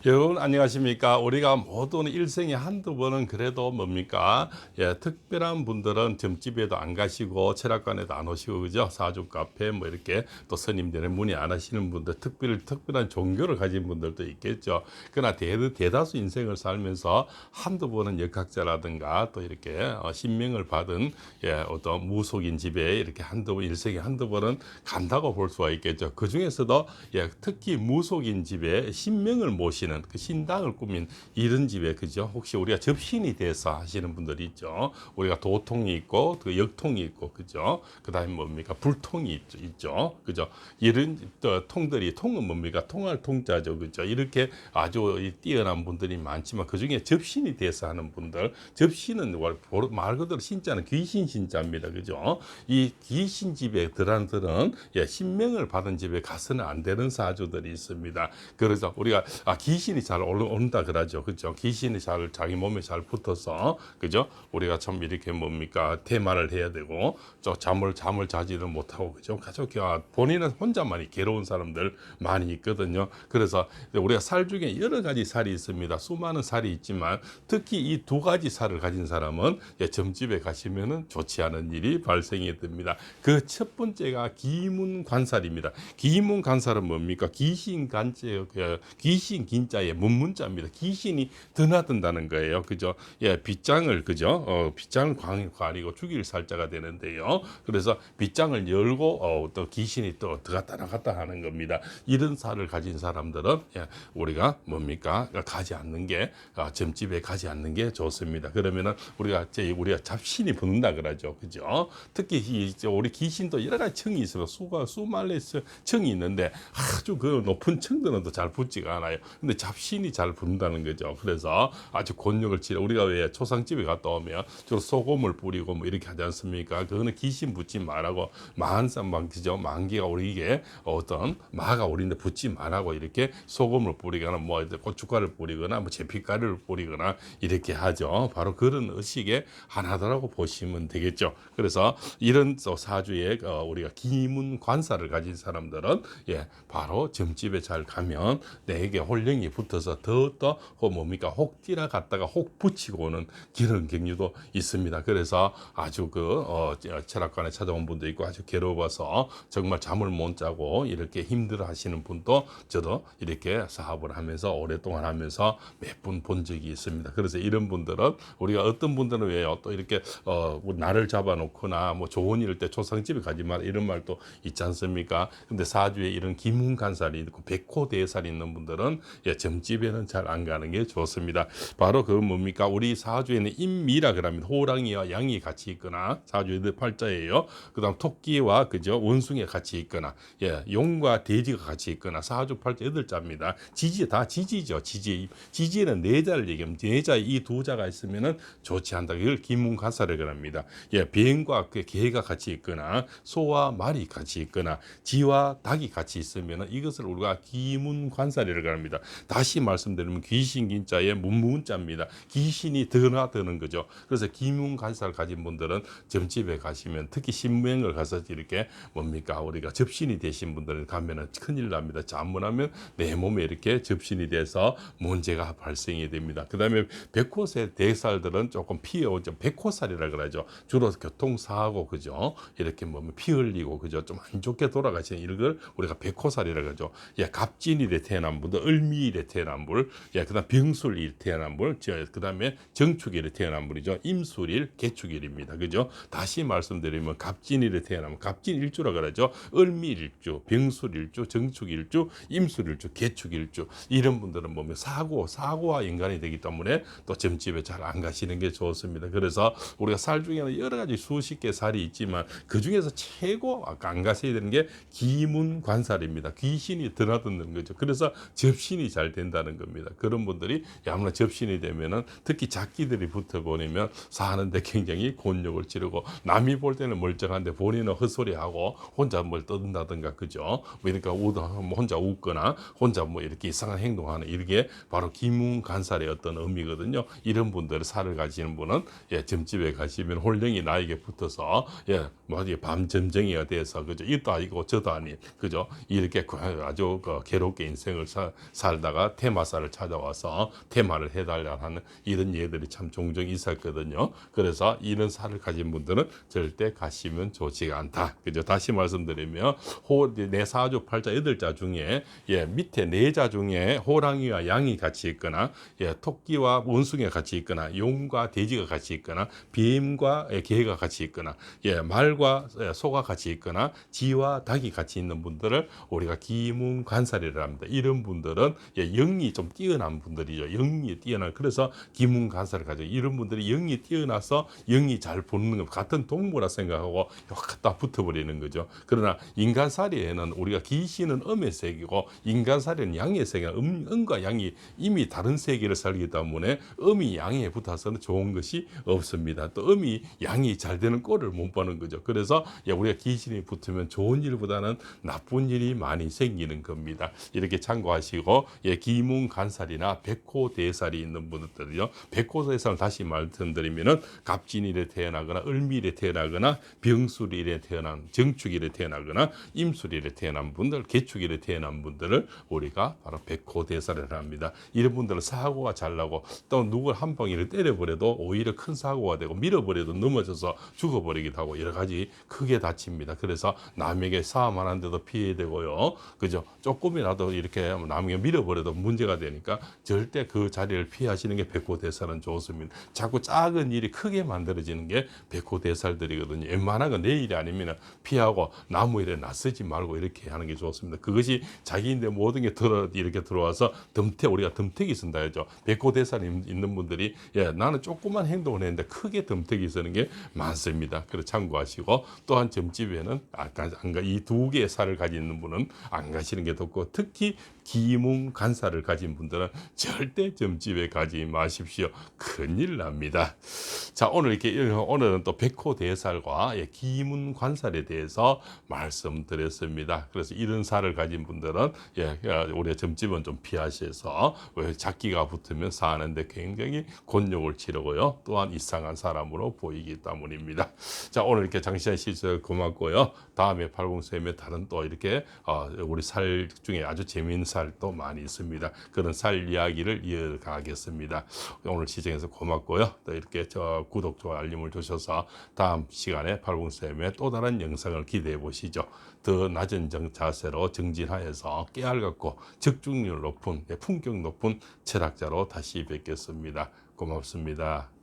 여러분 안녕하십니까? 우리가 모든 일생에 한두 번은 그래도 뭡니까? 특별한 분들은 점집에도 안 가시고 철학관에도 안 오시고 그죠? 사주 카페 뭐 이렇게 또 스님들의 문의 안 하시는 분들, 특별한 종교를 가진 분들도 있겠죠. 그러나 대다수 인생을 살면서 한두 번은 역학자라든가 또 이렇게 신명을 받은 어떤 무속인 집에 이렇게 일생에 한두 번은 간다고 볼 수가 있겠죠. 그 중에서도 특히 무속인 집에 신명을 모시는 그 신당을 꾸민 이런 집에 그죠? 혹시 우리가 접신이 돼서 하시는 분들이 있죠. 우리가 도통이 있고 그 역통이 있고 그죠? 그다음에 뭡니까? 불통이 있죠. 그죠? 이런 통들이 통은 뭡니까? 통할 통자죠. 그죠? 이렇게 아주 뛰어난 분들이 많지만 그중에 접신이 돼서 하는 분들, 접신은 말 그대로 신자는 귀신 신자입니다. 그죠? 이 귀신 집에 들어들은 신명을 받은 집에 가서는 안 되는 사주들이 있습니다. 그래서 우리가 귀신이 잘 온다 그러죠. 그죠? 귀신이 잘 자기 몸에 잘 붙어서 그죠? 우리가 참 이렇게 뭡니까? 대마를 해야 되고 저 잠을 자지를 못하고 그죠? 가족 본인은 혼자만이 괴로운 사람들 많이 있거든요. 그래서 우리가 살 중에 여러 가지 살이 있습니다. 수많은 살이 있지만 특히 이 두 가지 살을 가진 사람은 점집에 가시면은 좋지 않은 일이 발생이 됩니다. 그 첫 번째가 기문관살입니다. 기문관살은 뭡니까? 귀신 긴자의 문문자입니다. 귀신이 드나든다는 거예요. 그죠? 빗장을 그죠? 빗장을 가리고 죽일 살자가 되는데요. 그래서 빗장을 열고 또 귀신이 또 들어갔다 나갔다 하는 겁니다. 이런 살을 가진 사람들은 우리가 뭡니까? 가지 않는 게 점집에 가지 않는 게 좋습니다. 그러면은 우리가 잡신이 붙는다 그러죠. 그죠? 특히 우리 귀신도 여러 가지 청이 있어요. 수말레 청이 있는데 아주 그 높은 청들은 또 잘 붙지가 않아요. 근데 잡신이 잘 붙는다는 거죠. 그래서 아주 곤욕을 치러 우리가 왜 초상집에 갔다 오면 주로 소금을 뿌리고 뭐 이렇게 하지 않습니까? 그거는 귀신 붙지 말라고 그죠? 만기가 오리게 어떤 마가 오리는데 붙지 말라고 이렇게 소금을 뿌리거나 뭐 고춧가루를 뿌리거나 뭐 제피가루를 뿌리거나 이렇게 하죠. 바로 그런 의식의 하나더라고 보시면 되겠죠. 그래서 이런 사주에 우리가 기문 관사를 가진 사람들은 바로 점집에 잘 가면 내게 홀령이 붙어서 더더 뭡니까 혹띠라 갔다가 혹 붙이고 오는 그런 경우도 있습니다. 그래서 아주 철학관에 찾아온 분도 있고 아주 괴로워서 정말 잠을 못 자고 이렇게 힘들어 하시는 분도 저도 이렇게 사업을 하면서 오랫동안 하면서 몇 분 본 적이 있습니다. 그래서 이런 분들은 우리가 어떤 분들은 왜요 또 이렇게 뭐 날을 잡아놓거나 뭐 좋은 일 때 초상집에 가지 마라 이런 말도 있지 않습니까? 근데 사주에 이런 기문간살이 있고 백호대살이 있는 분들은 점집에는 잘 안 가는 게 좋습니다. 바로 그 뭡니까? 우리 사주에는 인미라 그럽니다. 호랑이와 양이 같이 있거나 사주의 팔자예요. 그다음 토끼와 그죠 원숭이가 같이 있거나 용과 돼지가 같이 있거나 사주 팔자 8자입니다. 다 지지죠. 지지는 네 자를 얘기하면 네 자 이 두 자가 있으면은 좋지 않다. 이걸 기문간살이라고 합니다. 비행과 개가 같이 있거나 소와 말이 같이 있거나 쥐와 닭이 같이 있으면 이것을 우리가 기문관살이라고 합니다. 다시 말씀드리면 귀신긴자의 문문자입니다. 귀신이 드나드는 거죠. 그래서 기문관살 가진 분들은 점집에 가시면 특히 신명을 가서 이렇게 뭡니까 우리가 접신이 되신 분들은 가면은 큰일 납니다. 잘못하면 내 몸에 이렇게 접신이 돼서 문제가 발생이 됩니다. 그 다음에 백호세 대살들은 조금 피해오죠. 백호살이라 그러죠. 주로 교통사고 그죠. 이렇게 피 흘리고 그죠. 좀 안 좋게 돌아가시는 이걸 우리가 백호살이라 그러죠. 갑진일에 태어난 분들, 을미일에 태어난 분, 그다음 병술일 태어난 분, 그다음에 정축일에 태어난 분이죠. 임술일, 개축일입니다. 그죠? 다시 말씀드리면 갑진일에 태어나면 갑진일주라 그러죠. 을미일주, 병술일주, 정축일주, 임술일주, 개축일주 이런 분들은 보면 사고와 연관이 되기 때문에 또 점집에 잘 안 가시는 게 좋습니다. 그래서 우리가 살 중에는 여러 가지 수십 개 살이 있지만 그 중에서 최고 안 가셔야 되는 게 기문관살입니다. 귀신이 드나드는 거죠. 그래서 접신이 잘 된다는 겁니다. 그런 분들이 아무나 접신이 되면은 특히 작기들이 붙어 보내면 사는데 굉장히 곤욕을 치르고 남이 볼 때는 멀쩡한데 본인은 헛소리하고 혼자 뭘 떠든다든가 그죠. 그러니까 혼자 웃거나 혼자 뭐 이렇게 이상한 행동하는 이게 바로 기문관살의 어떤 의미거든요. 이런 분들 살을 가지는 분은 점집에 가시면 홀령이 나에게 붙어서 밤점쟁이가 돼서 그죠 이도 아니고 저도 아닌 그죠 이렇게 아주 괴롭게 인생을 살다가 하다가 테마사를 찾아와서 테마를 해달라 하는 이런 예들이 참 종종 있었거든요. 그래서 이런 살을 가진 분들은 절대 가시면 좋지가 않다. 그죠? 다시 말씀드리면 내 사주 팔자 8자 중에 밑에 4자 중에 호랑이와 양이 같이 있거나 토끼와 원숭이가 같이 있거나 용과 돼지가 같이 있거나 뱀과 개가 같이 있거나 말과 소가 같이 있거나 쥐와 닭이 같이 있는 분들을 우리가 기문관살이라 합니다. 이런 분들은 영이 좀 뛰어난 분들이죠. 영이 뛰어난, 그래서 기문관살을 가지고, 이런 분들이 영이 뛰어나서 영이 잘 보는 것, 같은 동물이라 생각하고 갖다 붙어버리는 거죠. 그러나 인간살이에는 우리가 귀신은 음의 세계고 인간살이는 양의 세계가 음과 양이 이미 다른 세계를 살기 때문에 음이 양에 붙어서는 좋은 것이 없습니다. 또 음이 양이 잘 되는 꼴을 못 보는 거죠. 그래서 우리가 귀신이 붙으면 좋은 일보다는 나쁜 일이 많이 생기는 겁니다. 이렇게 참고하시고, 기문간살이나 백호대살이 있는 분들이요. 백호대살을 다시 말씀드리면은 갑진일에 태어나거나 을밀에 태어나거나 병술일에 태어난, 정축일에 태어나거나 임술일에 태어난 분들, 개축일에 태어난 분들을 우리가 바로 백호대살을 합니다. 이런 분들은 사고가 잘 나고 또 누굴 한 방이를 때려버려도 오히려 큰 사고가 되고 밀어버려도 넘어져서 죽어버리기도 하고 여러 가지 크게 다칩니다. 그래서 남에게 싸움 하는데도 피해되고요. 그죠? 조금이라도 이렇게 남에게 밀어버려도 문제가 되니까 절대 그 자리를 피하시는 게 백호대살은 좋습니다. 자꾸 작은 일이 크게 만들어지는 게 백호대살들이거든요. 웬만한 건 내 일이 아니면 피하고 나무 일에 나서지 말고 이렇게 하는 게 좋습니다. 그것이 자기인데 모든 게 이렇게 들어와서 우리가 덤태기 쓴다 하죠. 백호대살 있는 분들이 나는 조그만 행동을 했는데 크게 덤태기 쓰는 게 많습니다. 그래서 참고하시고, 또한 점집에는 이 2개의 살을 가지는 분은 안 가시는 게 좋고, 특히 기문간살을 가진 분들은 절대 점집에 가지 마십시오. 큰일 납니다. 자, 오늘은 또 백호대살과 기문관살에 대해서 말씀드렸습니다. 그래서 이런 살을 가진 분들은 우리 점집은 좀 피하셔서, 작기가 붙으면 사는데 굉장히 곤욕을 치르고요. 또한 이상한 사람으로 보이기 때문입니다. 자, 오늘 이렇게 장시간 시청해 고맙고요. 다음에 팔공쌤에 다른 또 이렇게 우리 살 중에 아주 재미있는 살도 많이 있습니다. 그런 살 이야기를 이어가겠습니다. 오늘 시청해서 고맙고요. 또 이렇게 구독, 좋아요, 알림을 주셔서 다음 시간에 팔공쌤의 또 다른 영상을 기대해 보시죠. 더 낮은 자세로 정진하여서 깨알같고 적중률 높은, 품격 높은 철학자로 다시 뵙겠습니다. 고맙습니다.